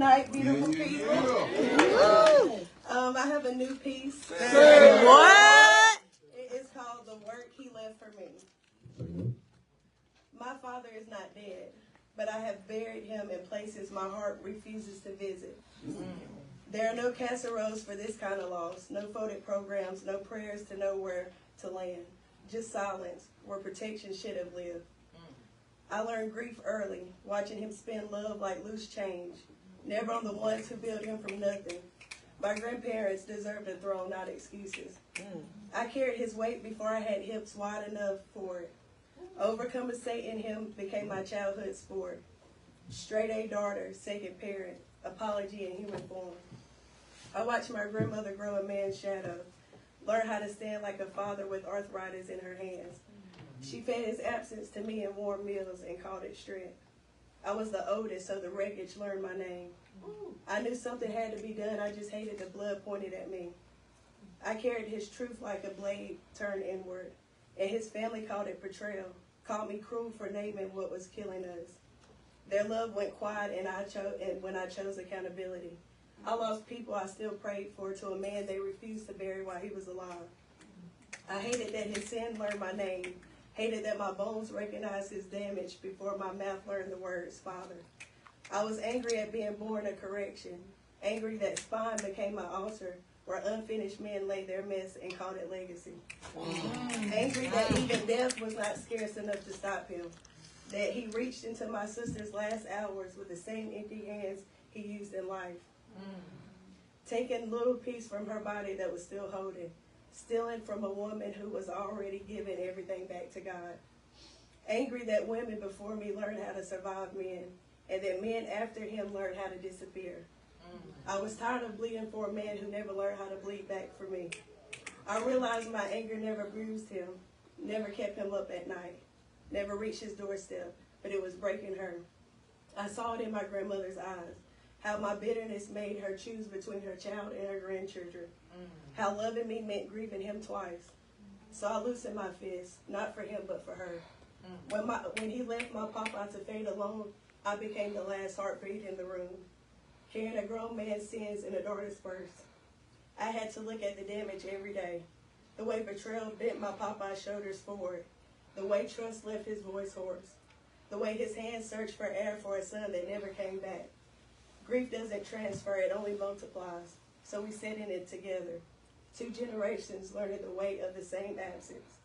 night, beautiful people. I have a new piece. What? It is called The Work He Left for Me. My father is not dead, but I have buried him in places my heart refuses to visit. There are no casseroles for this kind of loss, no folded programs, no prayers to know where to land. Just silence, where protection should have lived. I learned grief early, watching him spend love like loose change, never on the ones who built him from nothing. My grandparents deserved a throne, not excuses. I carried his weight before I had hips wide enough for it. Overcompensating him became my childhood sport. Straight A daughter, second parent, apology in human form. I watched my grandmother grow a man's shadow, learn how to stand like a father with arthritis in her hands. She fed his absence to me in warm meals and called it strength. I was the oldest, so the wreckage learned my name. I knew something had to be done, I just hated the blood pointed at me. I carried his truth like a blade turned inward, and his family called it betrayal, called me cruel for naming what was killing us. Their love went quiet when I chose accountability. I lost people I still prayed for to a man they refused to bury while he was alive. I hated that his sin learned my name, hated that my bones recognized his damage before my mouth learned the words, Father. I was angry at being born a correction, angry that spine became my altar, where unfinished men laid their mess and called it legacy. Angry that even death was not scarce enough to stop him, that he reached into my sister's last hours with the same empty hands he used in life. Taking a little piece from her body that was still holding, stealing from a woman who was already giving everything back to God. Angry that women before me learned how to survive men, and that men after him learned how to disappear. I was tired of bleeding for a man who never learned how to bleed back for me. I realized my anger never bruised him, never kept him up at night, never reached his doorstep, but it was breaking her. I saw it in my grandmother's eyes, how my bitterness made her choose between her child and her grandchildren, how loving me meant grieving him twice. So I loosened my fist, not for him, but for her. When he left my papa to fade alone, I became the last heartbeat in the room, carrying a grown man's sins in a daughter's purse. I had to look at the damage every day, the way betrayal bent my papa's shoulders forward, the way trust left his voice hoarse, the way his hands searched for air for a son that never came back. Grief doesn't transfer, it only multiplies, so we sit in it together. 2 generations learning the weight of the same absence.